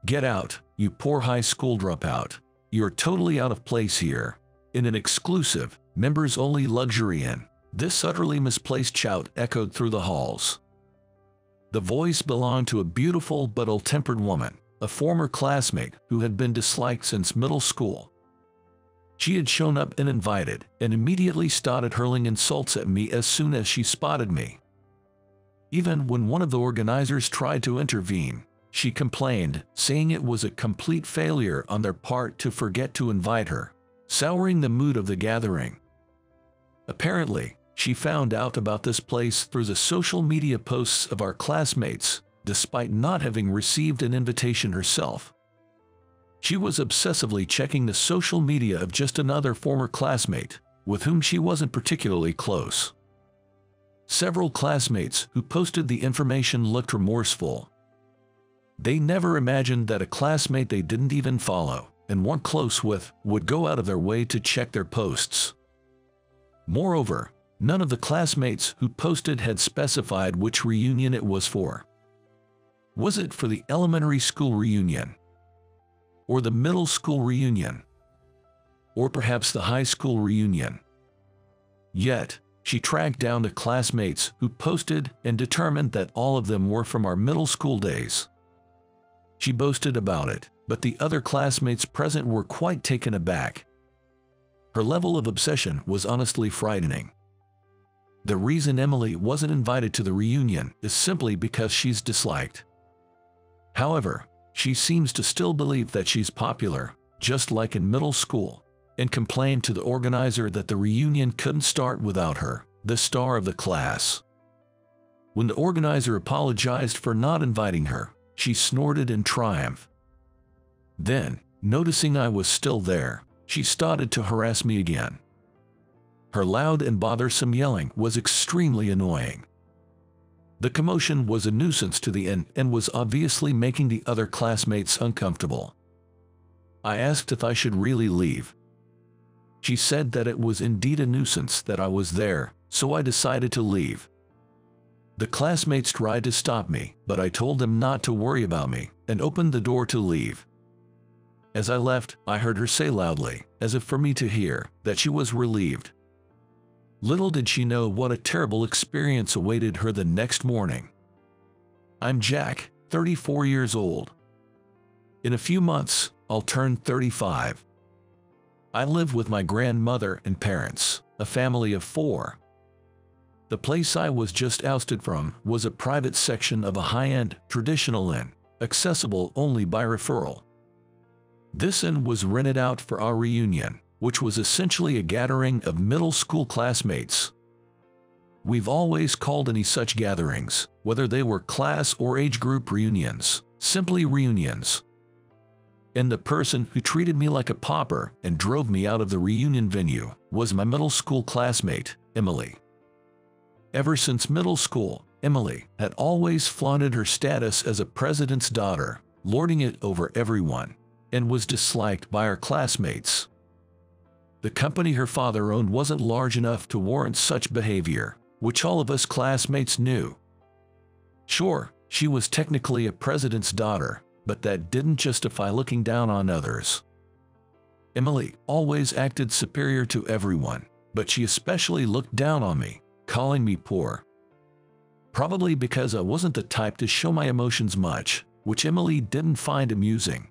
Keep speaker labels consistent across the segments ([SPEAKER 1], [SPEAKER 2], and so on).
[SPEAKER 1] "Get out, you poor high school dropout. You're totally out of place here." In an exclusive, members-only luxury inn, this utterly misplaced shout echoed through the halls. The voice belonged to a beautiful but ill-tempered woman, a former classmate who had been disliked since middle school. She had shown up uninvited and immediately started hurling insults at me as soon as she spotted me. Even when one of the organizers tried to intervene, she complained, saying it was a complete failure on their part to forget to invite her, souring the mood of the gathering. Apparently, she found out about this place through the social media posts of our classmates, despite not having received an invitation herself. She was obsessively checking the social media of just another former classmate, with whom she wasn't particularly close. Several classmates who posted the information looked remorseful. They never imagined that a classmate they didn't even follow and weren't close with would go out of their way to check their posts. Moreover, none of the classmates who posted had specified which reunion it was for. Was it for the elementary school reunion? Or the middle school reunion? Or perhaps the high school reunion? Yet, she tracked down the classmates who posted and determined that all of them were from our middle school days. She boasted about it, but the other classmates present were quite taken aback. Her level of obsession was honestly frightening. The reason Emily wasn't invited to the reunion is simply because she's disliked. However, she seems to still believe that she's popular, just like in middle school, and complained to the organizer that the reunion couldn't start without her, the star of the class. When the organizer apologized for not inviting her, she snorted in triumph. Then, noticing I was still there, she started to harass me again. Her loud and bothersome yelling was extremely annoying. The commotion was a nuisance to the inn and was obviously making the other classmates uncomfortable. I asked if I should really leave. She said that it was indeed a nuisance that I was there, so I decided to leave. The classmates tried to stop me, but I told them not to worry about me and opened the door to leave. As I left, I heard her say loudly, as if for me to hear, that she was relieved. Little did she know what a terrible experience awaited her the next morning. I'm Jack, 34 years old. In a few months, I'll turn 35. I live with my grandmother and parents, a family of 4. The place I was just ousted from was a private section of a high-end, traditional inn, accessible only by referral. This inn was rented out for our reunion, which was essentially a gathering of middle school classmates. We've always called any such gatherings, whether they were class or age group reunions, simply reunions. And the person who treated me like a pauper and drove me out of the reunion venue was my middle school classmate, Emily. Ever since middle school, Emily had always flaunted her status as a president's daughter, lording it over everyone, and was disliked by her classmates. The company her father owned wasn't large enough to warrant such behavior, which all of us classmates knew. Sure, she was technically a president's daughter, but that didn't justify looking down on others. Emily always acted superior to everyone, but she especially looked down on me, calling me poor. Probably because I wasn't the type to show my emotions much, which Emily didn't find amusing.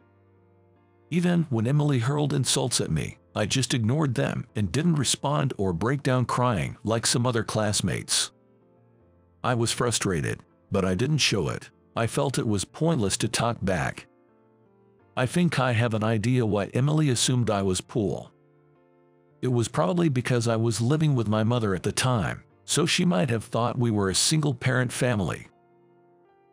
[SPEAKER 1] Even when Emily hurled insults at me, I just ignored them and didn't respond or break down crying like some other classmates. I was frustrated, but I didn't show it. I felt it was pointless to talk back. I think I have an idea why Emily assumed I was poor. It was probably because I was living with my mother at the time, so she might have thought we were a single-parent family.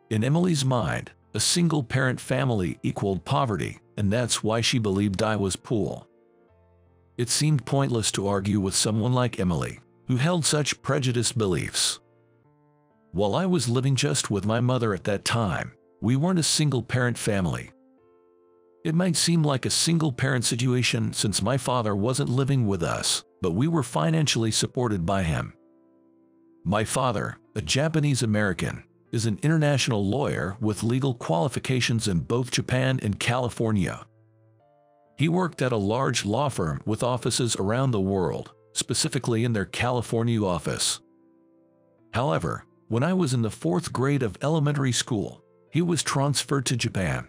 [SPEAKER 1] In Emily's mind, a single-parent family equaled poverty, and that's why she believed I was poor. It seemed pointless to argue with someone like Emily, who held such prejudiced beliefs. While I was living just with my mother at that time, we weren't a single-parent family. It might seem like a single-parent situation since my father wasn't living with us, but we were financially supported by him. My father, a Japanese American, is an international lawyer with legal qualifications in both Japan and California. He worked at a large law firm with offices around the world, specifically in their California office. However, when I was in the 4th grade of elementary school, he was transferred to Japan.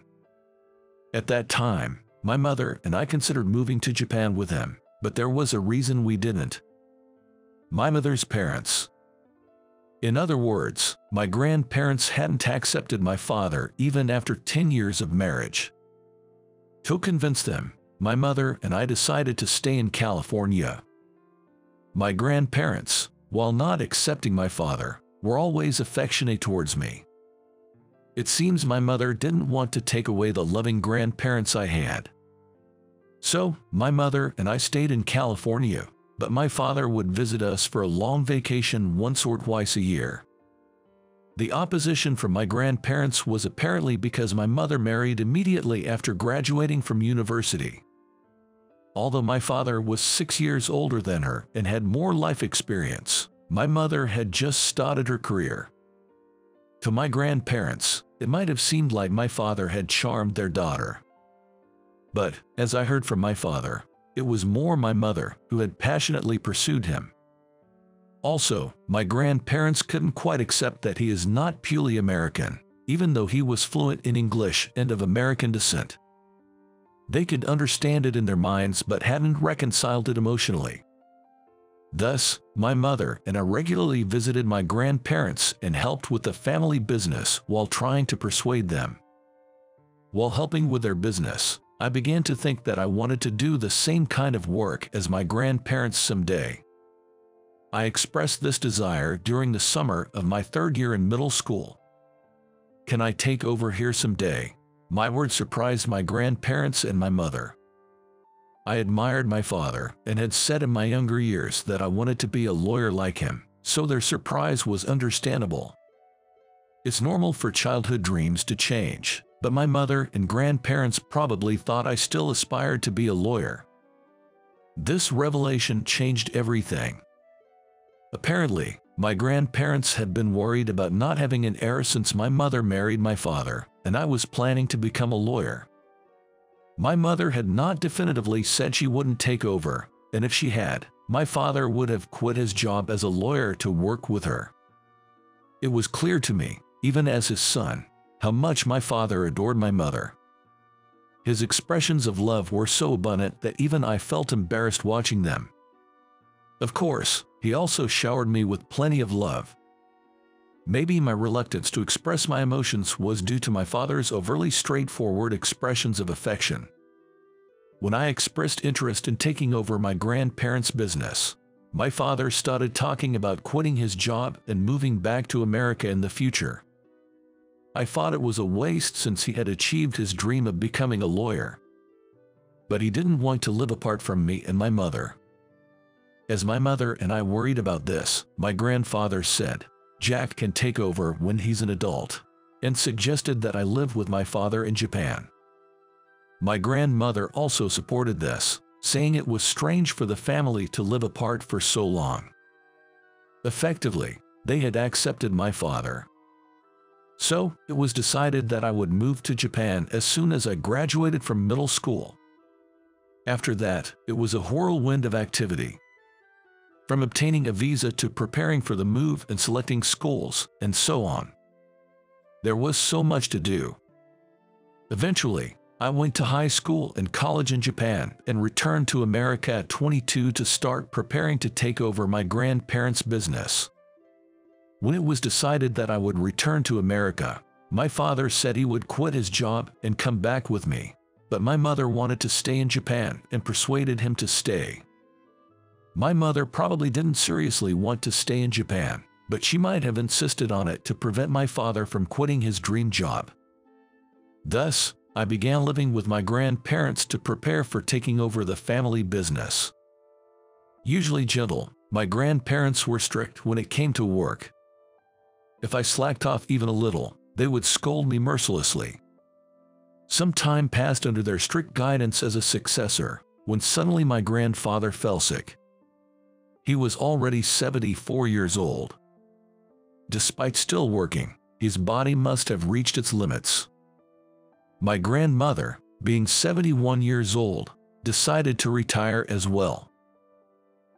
[SPEAKER 1] At that time, my mother and I considered moving to Japan with him, but there was a reason we didn't. My mother's parents. In other words, my grandparents hadn't accepted my father even after 10 years of marriage. To convince them, my mother and I decided to stay in California. My grandparents, while not accepting my father, were always affectionate towards me. It seems my mother didn't want to take away the loving grandparents I had. So, my mother and I stayed in California, but my father would visit us for a long vacation once or twice a year. The opposition from my grandparents was apparently because my mother married immediately after graduating from university. Although my father was 6 years older than her and had more life experience, my mother had just started her career. To my grandparents, it might have seemed like my father had charmed their daughter. But, as I heard from my father, it was more my mother who had passionately pursued him. Also, my grandparents couldn't quite accept that he is not purely American, even though he was fluent in English and of American descent. They could understand it in their minds but hadn't reconciled it emotionally. Thus, my mother and I regularly visited my grandparents and helped with the family business while trying to persuade them. While helping with their business, I began to think that I wanted to do the same kind of work as my grandparents someday. I expressed this desire during the summer of my 3rd year in middle school. "Can I take over here someday?" My words surprised my grandparents and my mother. I admired my father and had said in my younger years that I wanted to be a lawyer like him, so their surprise was understandable. It's normal for childhood dreams to change, but my mother and grandparents probably thought I still aspired to be a lawyer. This revelation changed everything. Apparently, my grandparents had been worried about not having an heir since my mother married my father, and I was planning to become a lawyer. My mother had not definitively said she wouldn't take over, and if she had, my father would have quit his job as a lawyer to work with her. It was clear to me, even as his son, how much my father adored my mother. His expressions of love were so abundant that even I felt embarrassed watching them. Of course, he also showered me with plenty of love. Maybe my reluctance to express my emotions was due to my father's overly straightforward expressions of affection. When I expressed interest in taking over my grandparents' business, my father started talking about quitting his job and moving back to America in the future. I thought it was a waste since he had achieved his dream of becoming a lawyer. But he didn't want to live apart from me and my mother. As my mother and I worried about this, my grandfather said, "Jack can take over when he's an adult," and suggested that I live with my father in Japan. My grandmother also supported this, saying it was strange for the family to live apart for so long. Effectively, they had accepted my father. So, it was decided that I would move to Japan as soon as I graduated from middle school. After that, it was a whirlwind of activity. From obtaining a visa to preparing for the move and selecting schools, and so on. There was so much to do. Eventually, I went to high school and college in Japan and returned to America at 22 to start preparing to take over my grandparents' business. When it was decided that I would return to America, my father said he would quit his job and come back with me, but my mother wanted to stay in Japan and persuaded him to stay. My mother probably didn't seriously want to stay in Japan, but she might have insisted on it to prevent my father from quitting his dream job. Thus, I began living with my grandparents to prepare for taking over the family business. Usually gentle, my grandparents were strict when it came to work. If I slacked off even a little, they would scold me mercilessly. Some time passed under their strict guidance as a successor, when suddenly my grandfather fell sick. He was already 74 years old. Despite still working, His body must have reached its limits. My grandmother, being 71 years old, decided to retire as well.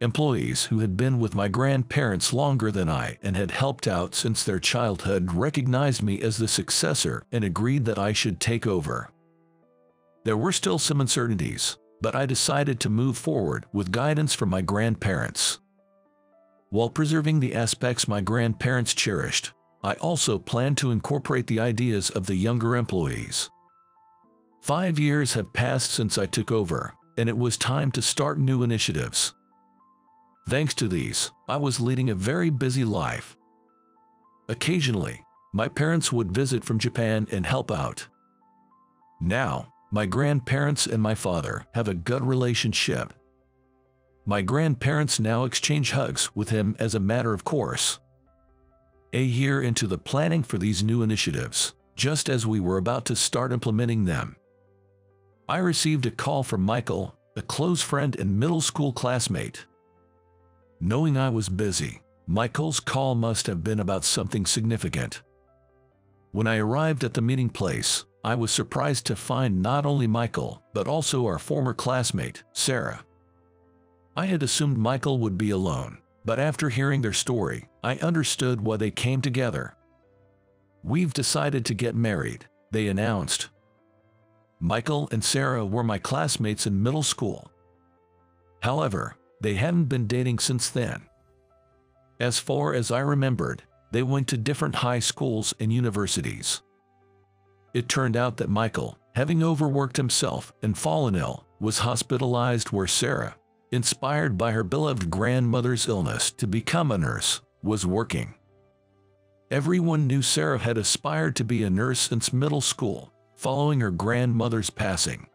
[SPEAKER 1] Employees who had been with my grandparents longer than I and had helped out since their childhood recognized me as the successor and agreed that I should take over. There were still some uncertainties, but I decided to move forward with guidance from my grandparents. While preserving the aspects my grandparents cherished, I also planned to incorporate the ideas of the younger employees. 5 years have passed since I took over, and it was time to start new initiatives. Thanks to these, I was leading a very busy life. Occasionally, my parents would visit from Japan and help out. Now, my grandparents and my father have a good relationship. My grandparents now exchange hugs with him as a matter of course. A year into the planning for these new initiatives, just as we were about to start implementing them, I received a call from Michael, a close friend and middle school classmate. Knowing I was busy, Michael's call must have been about something significant. When I arrived at the meeting place, I was surprised to find not only Michael, but also our former classmate, Sarah. I had assumed Michael would be alone, but after hearing their story, I understood why they came together. "We've decided to get married," they announced. Michael and Sarah were my classmates in middle school. However, they hadn't been dating since then. As far as I remembered, they went to different high schools and universities. It turned out that Michael, having overworked himself and fallen ill, was hospitalized, where Sarah, inspired by her beloved grandmother's illness to become a nurse, was working. Everyone knew Sarah had aspired to be a nurse since middle school, following her grandmother's passing.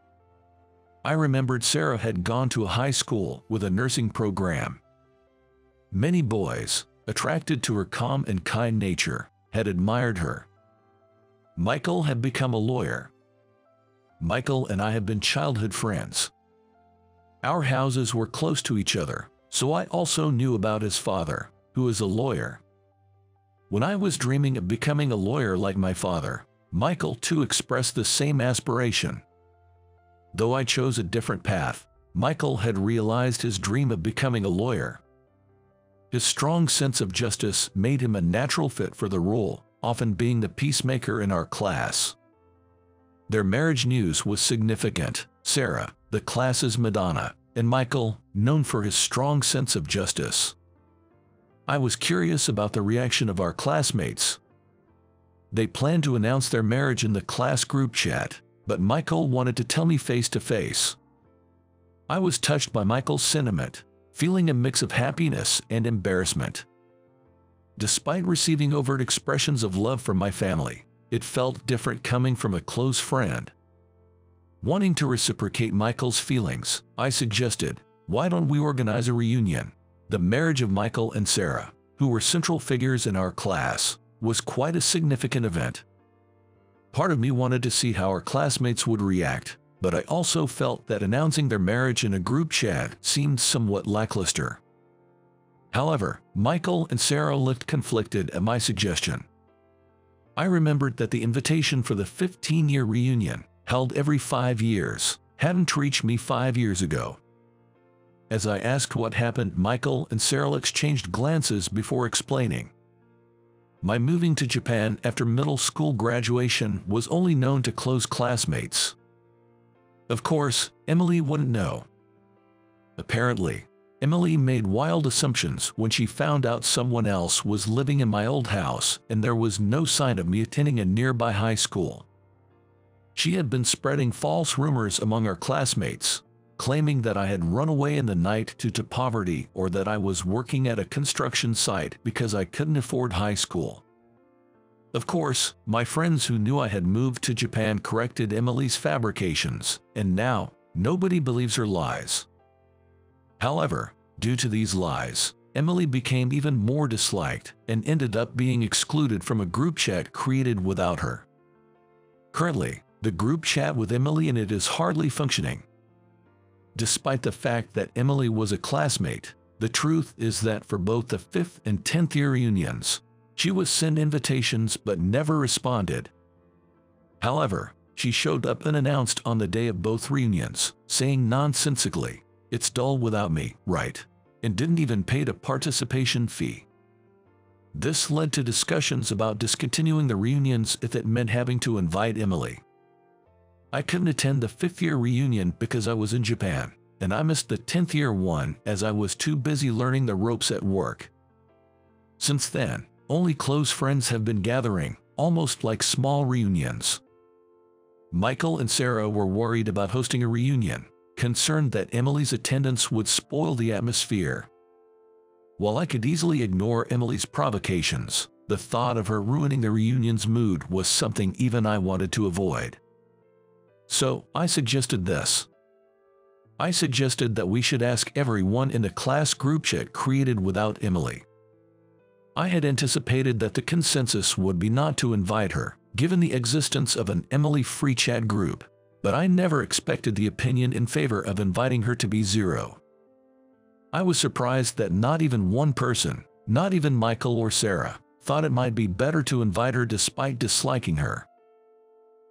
[SPEAKER 1] I remembered Sarah had gone to a high school with a nursing program. Many boys, attracted to her calm and kind nature, had admired her. Michael had become a lawyer. Michael and I had been childhood friends. Our houses were close to each other, so I also knew about his father, who is a lawyer. When I was dreaming of becoming a lawyer like my father, Michael too expressed the same aspiration. Though I chose a different path, Michael had realized his dream of becoming a lawyer. His strong sense of justice made him a natural fit for the role, often being the peacemaker in our class. Their marriage news was significant. Sarah, the class's Madonna, and Michael, known for his strong sense of justice. I was curious about the reaction of our classmates. They planned to announce their marriage in the class group chat, but Michael wanted to tell me face to face. I was touched by Michael's sentiment, feeling a mix of happiness and embarrassment. Despite receiving overt expressions of love from my family, it felt different coming from a close friend. Wanting to reciprocate Michael's feelings, I suggested, "Why don't we organize a reunion?" The marriage of Michael and Sarah, who were central figures in our class, was quite a significant event. Part of me wanted to see how our classmates would react, but I also felt that announcing their marriage in a group chat seemed somewhat lackluster. However, Michael and Sarah looked conflicted at my suggestion. I remembered that the invitation for the 15-year reunion, held every 5 years, hadn't reached me 5 years ago. As I asked what happened, Michael and Sarah exchanged glances before explaining. My moving to Japan after middle school graduation was only known to close classmates. Of course, Emily wouldn't know. Apparently, Emily made wild assumptions when she found out someone else was living in my old house and there was no sign of me attending a nearby high school. She had been spreading false rumors among our classmates, claiming that I had run away in the night due to poverty or that I was working at a construction site because I couldn't afford high school. Of course, my friends who knew I had moved to Japan corrected Emily's fabrications, and now, nobody believes her lies. However, due to these lies, Emily became even more disliked and ended up being excluded from a group chat created without her. Currently, the group chat with Emily in it is hardly functioning. Despite the fact that Emily was a classmate, the truth is that for both the 5th and 10th year reunions, She was sent invitations but never responded. However, she showed up unannounced on the day of both reunions, saying nonsensically, "It's dull without me, right?" and didn't even pay the participation fee. This led to discussions about discontinuing the reunions if it meant having to invite Emily. I couldn't attend the 5th-year reunion because I was in Japan, and I missed the 10th-year one as I was too busy learning the ropes at work. Since then, only close friends have been gathering, almost like small reunions. Michael and Sarah were worried about hosting a reunion, concerned that Emily's attendance would spoil the atmosphere. While I could easily ignore Emily's provocations, the thought of her ruining the reunion's mood was something even I wanted to avoid. So, I suggested this. I suggested that we should ask everyone in the class group chat created without Emily. I had anticipated that the consensus would be not to invite her, given the existence of an Emily free chat group, but I never expected the opinion in favor of inviting her to be zero. I was surprised that not even one person, not even Michael or Sarah, thought it might be better to invite her despite disliking her.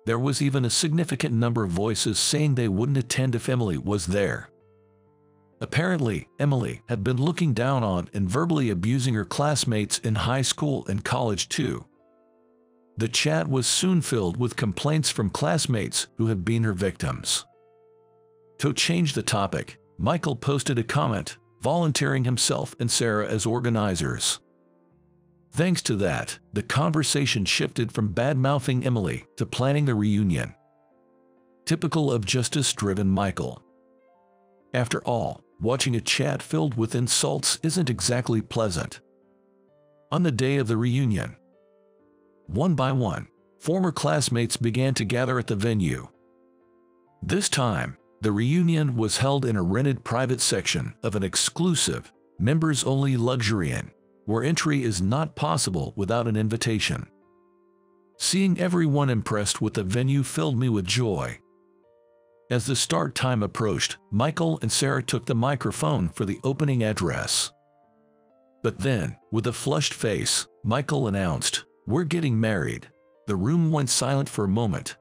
[SPEAKER 1] There was even a significant number of voices saying they wouldn't attend if Emily was there. Apparently, Emily had been looking down on and verbally abusing her classmates in high school and college too. The chat was soon filled with complaints from classmates who had been her victims. To change the topic, Michael posted a comment, volunteering himself and Sarah as organizers. Thanks to that, the conversation shifted from bad-mouthing Emily to planning the reunion. Typical of justice-driven Michael. After all, watching a chat filled with insults isn't exactly pleasant. On the day of the reunion, one by one, former classmates began to gather at the venue. This time, the reunion was held in a rented private section of an exclusive, members-only luxury inn, where entry is not possible without an invitation. Seeing everyone impressed with the venue filled me with joy. As the start time approached, Michael and Sarah took the microphone for the opening address. But then, with a flushed face, Michael announced, "We're getting married." The room went silent for a moment.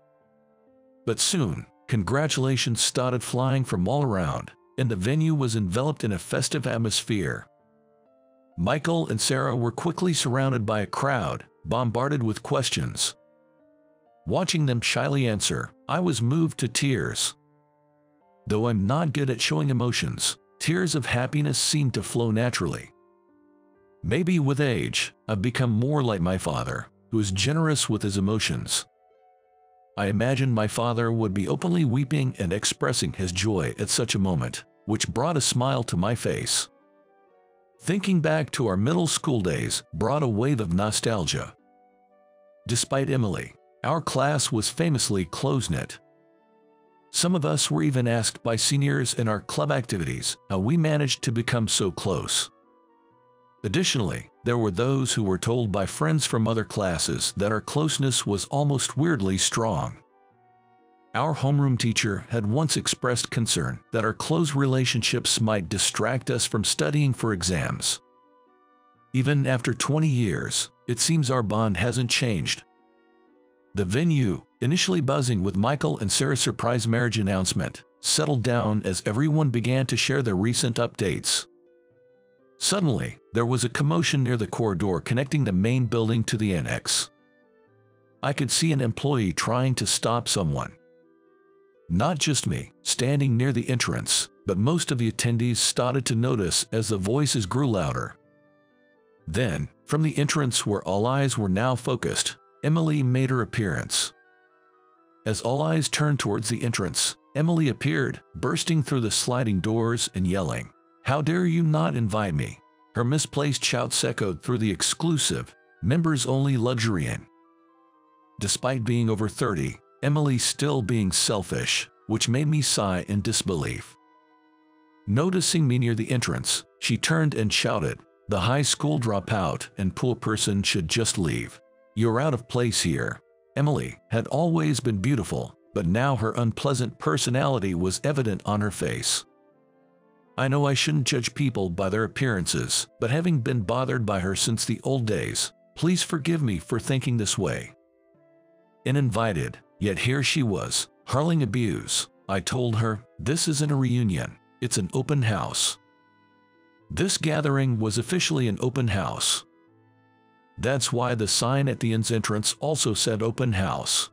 [SPEAKER 1] But soon, congratulations started flying from all around, and the venue was enveloped in a festive atmosphere. Michael and Sarah were quickly surrounded by a crowd, bombarded with questions. Watching them shyly answer, I was moved to tears. Though I'm not good at showing emotions, tears of happiness seem to flow naturally. Maybe with age, I've become more like my father, who is generous with his emotions. I imagined my father would be openly weeping and expressing his joy at such a moment, which brought a smile to my face. Thinking back to our middle school days brought a wave of nostalgia. Despite Emily, our class was famously close-knit. Some of us were even asked by seniors in our club activities how we managed to become so close. Additionally, there were those who were told by friends from other classes that our closeness was almost weirdly strong. Our homeroom teacher had once expressed concern that our close relationships might distract us from studying for exams. Even after 20 years, it seems our bond hasn't changed. The venue, initially buzzing with Michael and Sarah's surprise marriage announcement, settled down as everyone began to share their recent updates. Suddenly, there was a commotion near the corridor connecting the main building to the annex. I could see an employee trying to stop someone. Not just me, standing near the entrance, but most of the attendees started to notice as the voices grew louder. Then, from the entrance where all eyes were now focused, Emily made her appearance. As all eyes turned towards the entrance, Emily appeared, bursting through the sliding doors and yelling, "How dare you not invite me?" Her misplaced shouts echoed through the exclusive, members-only luxury inn. Despite being over 30, Emily still being selfish, which made me sigh in disbelief. Noticing me near the entrance, she turned and shouted, "The high school dropout and poor person should just leave. You're out of place here." Emily had always been beautiful, but now her unpleasant personality was evident on her face. I know I shouldn't judge people by their appearances, but having been bothered by her since the old days, Please forgive me for thinking this way. Uninvited, yet here she was, hurling abuse. I told her, this isn't a reunion, it's an open house. This gathering was officially an open house. That's why the sign at the inn's entrance also said open house.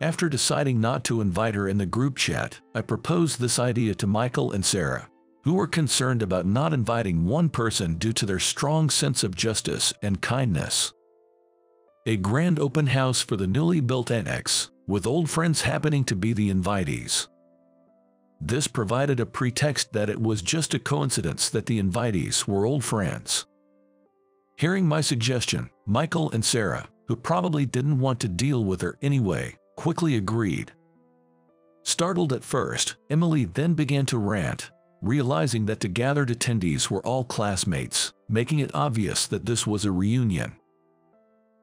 [SPEAKER 1] After deciding not to invite her in the group chat, I proposed this idea to Michael and Sarah, who were concerned about not inviting one person due to their strong sense of justice and kindness. A grand open house for the newly built annex, with old friends happening to be the invitees. This provided a pretext that it was just a coincidence that the invitees were old friends. Hearing my suggestion, Michael and Sarah, who probably didn't want to deal with her anyway, quickly agreed. Startled at first, Emily then began to rant, realizing that the gathered attendees were all classmates, making it obvious that this was a reunion.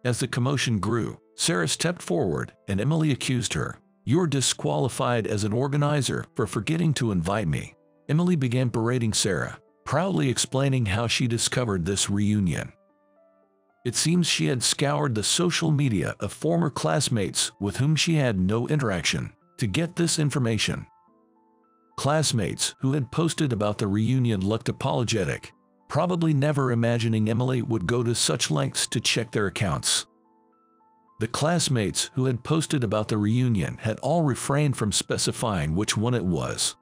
[SPEAKER 1] As the commotion grew, Sarah stepped forward and Emily accused her. "You're disqualified as an organizer for forgetting to invite me." Emily began berating Sarah, proudly explaining how she discovered this reunion. It seems she had scoured the social media of former classmates with whom she had no interaction to get this information. Classmates who had posted about the reunion looked apologetic, probably never imagining Emily would go to such lengths to check their accounts. The classmates who had posted about the reunion had all refrained from specifying which one it was.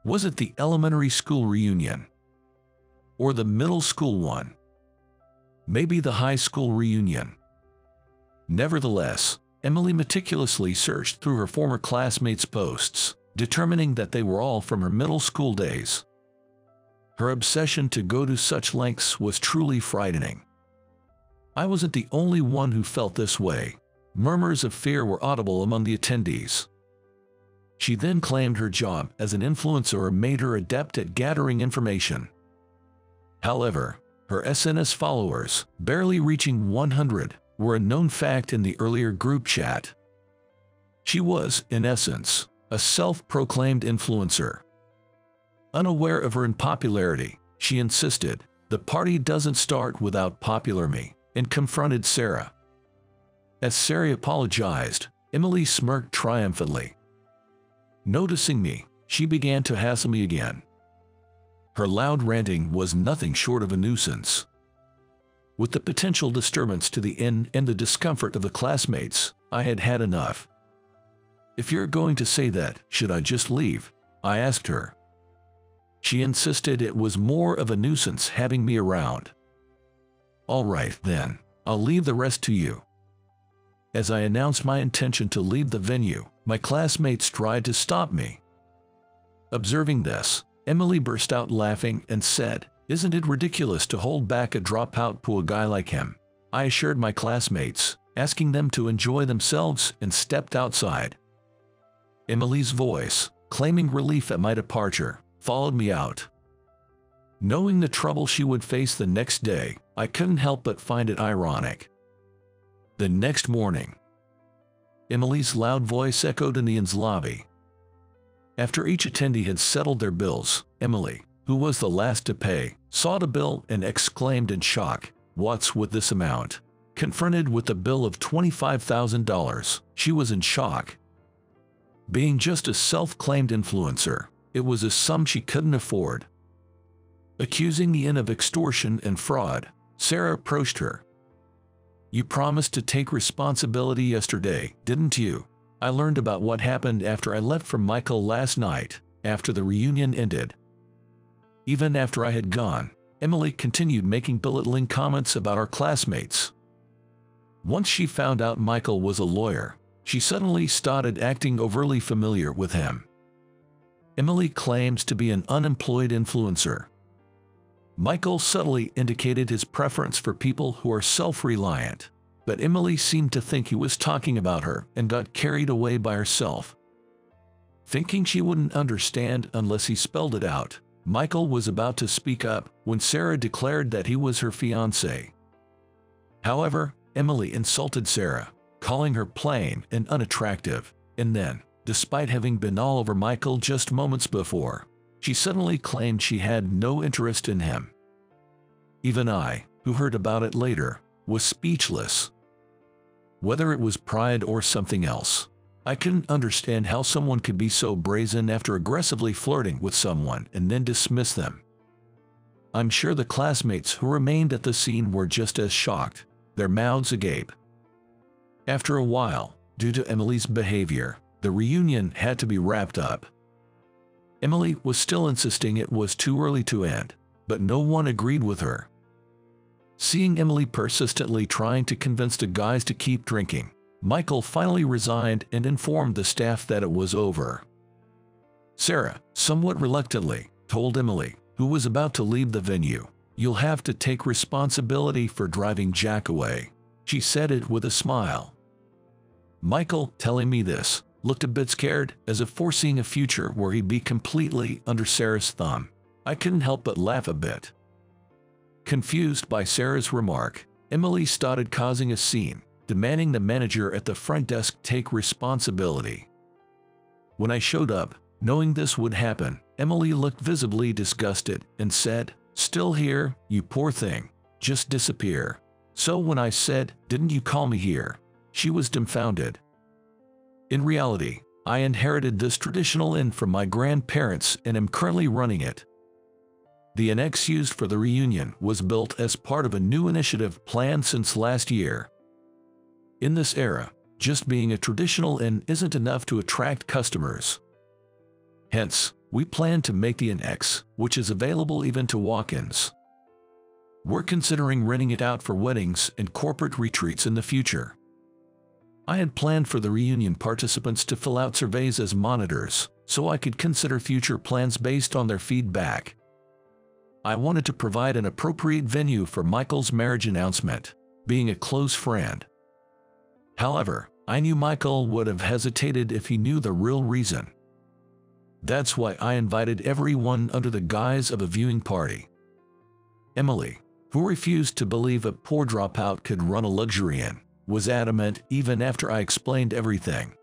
[SPEAKER 1] Was it the elementary school reunion? Or the middle school one? Maybe the high school reunion? Nevertheless, Emily meticulously searched through her former classmates' posts, determining that they were all from her middle school days. Her obsession to go to such lengths was truly frightening. I wasn't the only one who felt this way. Murmurs of fear were audible among the attendees. She then claimed her job as an influencer made her adept at gathering information. However, her SNS followers, barely reaching 100, were a known fact in the earlier group chat. She was, in essence, a self-proclaimed influencer. Unaware of her unpopularity, she insisted, "The party doesn't start without popular me," and confronted Sarah. As Sarah apologized, Emily smirked triumphantly. Noticing me, she began to hassle me again. Her loud ranting was nothing short of a nuisance. With the potential disturbance to the inn and the discomfort of the classmates, I had had enough. "If you're going to say that, should I just leave?" I asked her. She insisted it was more of a nuisance having me around. "All right then, I'll leave the rest to you." As I announced my intention to leave the venue, my classmates tried to stop me. Observing this, Emily burst out laughing and said, "Isn't it ridiculous to hold back a dropout poor guy like him?" I assured my classmates, asking them to enjoy themselves, and stepped outside. Emily's voice, claiming relief at my departure, followed me out. Knowing the trouble she would face the next day, I couldn't help but find it ironic. The next morning, Emily's loud voice echoed in the inn's lobby. After each attendee had settled their bills, Emily, who was the last to pay, saw the bill and exclaimed in shock, "What's with this amount?" Confronted with a bill of $25,000, she was in shock. Being just a self-claimed influencer, it was a sum she couldn't afford. Accusing the inn of extortion and fraud, Sarah approached her. "You promised to take responsibility yesterday, didn't you? I learned about what happened after I left from Michael last night, after the reunion ended." Even after I had gone, Emily continued making belittling comments about our classmates. Once she found out Michael was a lawyer, she suddenly started acting overly familiar with him. Emily claims to be an unemployed influencer. Michael subtly indicated his preference for people who are self-reliant, but Emily seemed to think he was talking about her and got carried away by herself. Thinking she wouldn't understand unless he spelled it out, Michael was about to speak up when Sarah declared that he was her fiancé. However, Emily insulted Sarah, calling her plain and unattractive, and then, despite having been all over Michael just moments before, she suddenly claimed she had no interest in him. Even I, who heard about it later, was speechless. Whether it was pride or something else, I couldn't understand how someone could be so brazen after aggressively flirting with someone and then dismiss them. I'm sure the classmates who remained at the scene were just as shocked, their mouths agape. After a while, due to Emily's behavior, the reunion had to be wrapped up. Emily was still insisting it was too early to end, but no one agreed with her. Seeing Emily persistently trying to convince the guys to keep drinking, Michael finally resigned and informed the staff that it was over. Sarah, somewhat reluctantly, told Emily, who was about to leave the venue, "You'll have to take responsibility for driving Jack away." She said it with a smile. Michael, telling me this, looked a bit scared, as if foreseeing a future where he'd be completely under Sarah's thumb. I couldn't help but laugh a bit. Confused by Sarah's remark, Emily started causing a scene, demanding the manager at the front desk take responsibility. When I showed up, knowing this would happen, Emily looked visibly disgusted and said, "Still here, you poor thing. Just disappear." So when I said, "Didn't you call me here?" she was dumbfounded. In reality, I inherited this traditional inn from my grandparents and am currently running it. The annex used for the reunion was built as part of a new initiative planned since last year. In this era, just being a traditional inn isn't enough to attract customers. Hence, we plan to make the annex, which is available even to walk-ins. We're considering renting it out for weddings and corporate retreats in the future. I had planned for the reunion participants to fill out surveys as monitors, so I could consider future plans based on their feedback. I wanted to provide an appropriate venue for Michael's marriage announcement, being a close friend. However, I knew Michael would have hesitated if he knew the real reason. That's why I invited everyone under the guise of a viewing party. Emily, who refused to believe a poor dropout could run a luxury inn, was adamant even after I explained everything.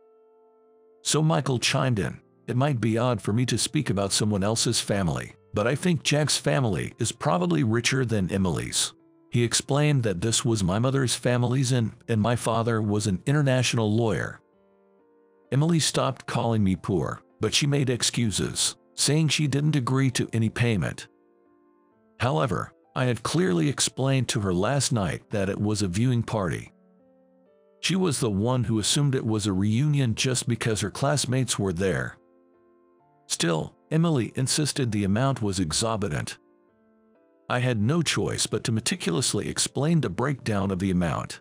[SPEAKER 1] So Michael chimed in, "It might be odd for me to speak about someone else's family, but I think Jack's family is probably richer than Emily's." He explained that this was my mother's family's inn and my father was an international lawyer. Emily stopped calling me poor, but she made excuses, saying she didn't agree to any payment. However, I had clearly explained to her last night that it was a viewing party. She was the one who assumed it was a reunion just because her classmates were there. Still, Emily insisted the amount was exorbitant. I had no choice but to meticulously explain the breakdown of the amount.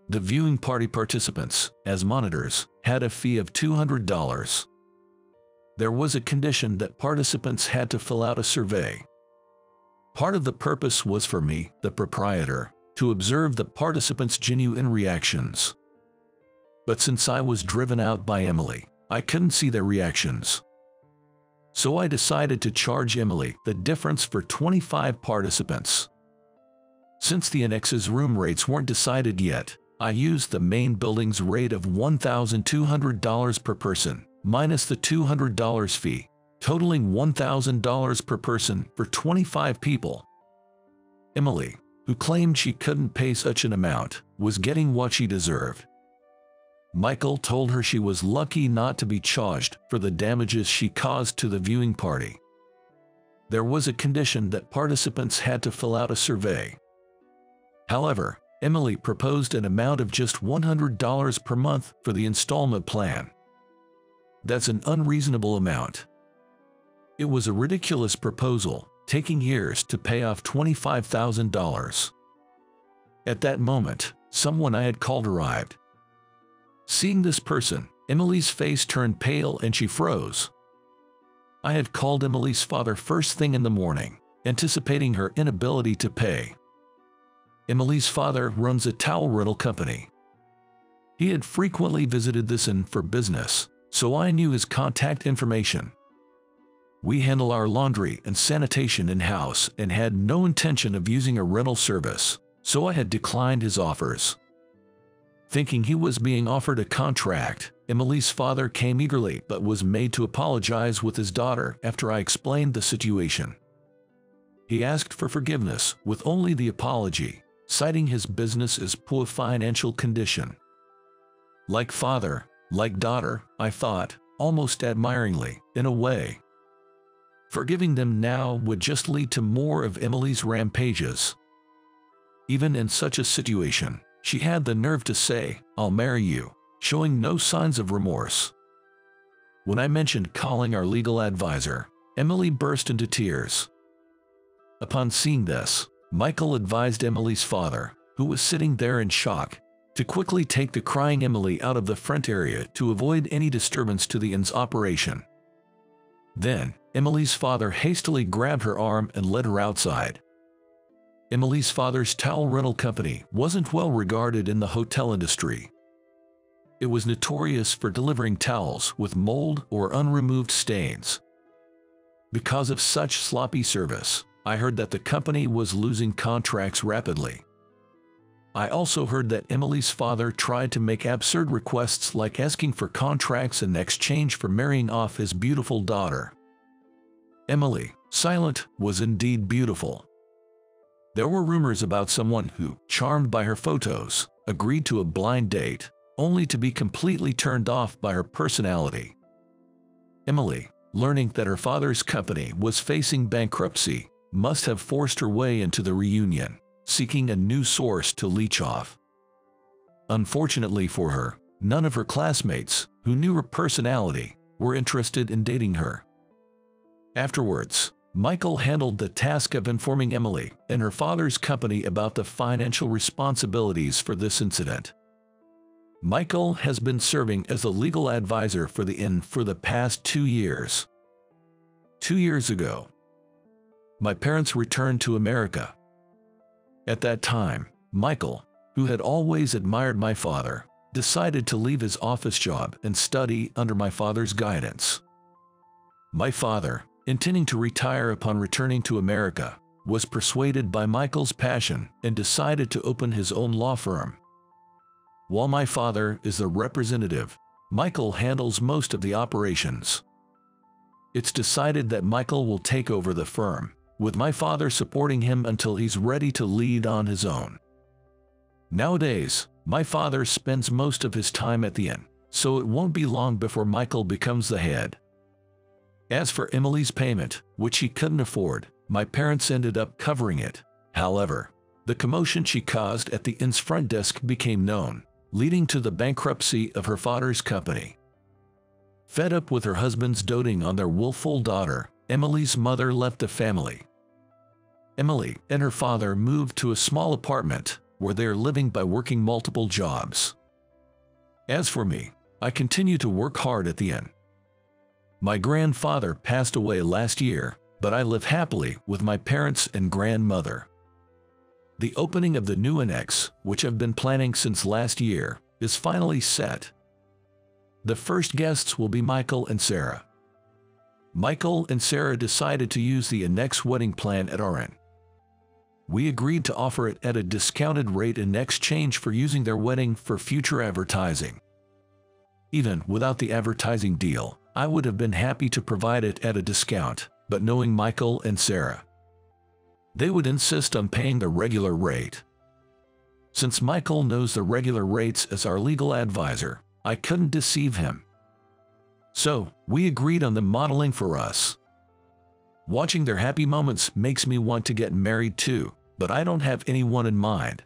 [SPEAKER 1] The viewing party participants, as monitors, had a fee of $200. There was a condition that participants had to fill out a survey. Part of the purpose was for me, the proprietor, to observe the participants' genuine reactions. But since I was driven out by Emily, I couldn't see their reactions. So I decided to charge Emily the difference for 25 participants. Since the annex's room rates weren't decided yet, I used the main building's rate of $1,200 per person, minus the $200 fee, totaling $1,000 per person for 25 people. Emily, who claimed she couldn't pay such an amount, was getting what she deserved. Michael told her she was lucky not to be charged for the damages she caused to the viewing party. There was a condition that participants had to fill out a survey. However, Emily proposed an amount of just $100 per month for the installment plan. That's an unreasonable amount. It was a ridiculous proposal, taking years to pay off $25,000. At that moment, someone I had called arrived. Seeing this person, Emily's face turned pale and she froze. I had called Emily's father first thing in the morning, anticipating her inability to pay. Emily's father runs a towel rental company. He had frequently visited this inn for business, so I knew his contact information. We handle our laundry and sanitation in-house and had no intention of using a rental service, so I had declined his offers. Thinking he was being offered a contract, Emily's father came eagerly but was made to apologize with his daughter after I explained the situation. He asked for forgiveness with only the apology, citing his business's poor financial condition. Like father, like daughter, I thought, almost admiringly, in a way. Forgiving them now would just lead to more of Emily's rampages. Even in such a situation, she had the nerve to say, "I'll marry you," showing no signs of remorse. When I mentioned calling our legal advisor, Emily burst into tears. Upon seeing this, Michael advised Emily's father, who was sitting there in shock, to quickly take the crying Emily out of the front area to avoid any disturbance to the inn's operation. Then, Emily's father hastily grabbed her arm and led her outside. Emily's father's towel rental company wasn't well regarded in the hotel industry. It was notorious for delivering towels with mold or unremoved stains. Because of such sloppy service, I heard that the company was losing contracts rapidly. I also heard that Emily's father tried to make absurd requests like asking for contracts in exchange for marrying off his beautiful daughter. Emily, silent, was indeed beautiful. There were rumors about someone who, charmed by her photos, agreed to a blind date, only to be completely turned off by her personality. Emily, learning that her father's company was facing bankruptcy, must have forced her way into the reunion, seeking a new source to leech off. Unfortunately for her, none of her classmates, who knew her personality, were interested in dating her. Afterwards, Michael handled the task of informing Emily and her father's company about the financial responsibilities for this incident. Michael has been serving as a legal advisor for the inn for the past 2 years. 2 years ago, my parents returned to America. At that time, Michael, who had always admired my father, decided to leave his office job and study under my father's guidance. My father, intending to retire upon returning to America, was persuaded by Michael's passion and decided to open his own law firm. While my father is the representative, Michael handles most of the operations. It's decided that Michael will take over the firm, with my father supporting him until he's ready to lead on his own. Nowadays, my father spends most of his time at the inn, so it won't be long before Michael becomes the head. As for Emily's payment, which she couldn't afford, my parents ended up covering it. However, the commotion she caused at the inn's front desk became known, leading to the bankruptcy of her father's company. Fed up with her husband's doting on their willful daughter, Emily's mother left the family. Emily and her father moved to a small apartment where they are living by working multiple jobs. As for me, I continue to work hard at the inn. My grandfather passed away last year, but I live happily with my parents and grandmother. The opening of the new annex, which I've been planning since last year, is finally set. The first guests will be Michael and Sarah. Michael and Sarah decided to use the annex wedding plan at our inn. We agreed to offer it at a discounted rate in exchange for using their wedding for future advertising. Even without the advertising deal, I would have been happy to provide it at a discount, but knowing Michael and Sarah, they would insist on paying the regular rate. Since Michael knows the regular rates as our legal advisor, I couldn't deceive him. So, we agreed on them modeling for us. Watching their happy moments makes me want to get married too, but I don't have anyone in mind.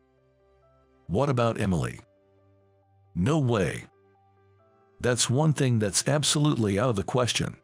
[SPEAKER 1] What about Emily? No way. That's one thing that's absolutely out of the question.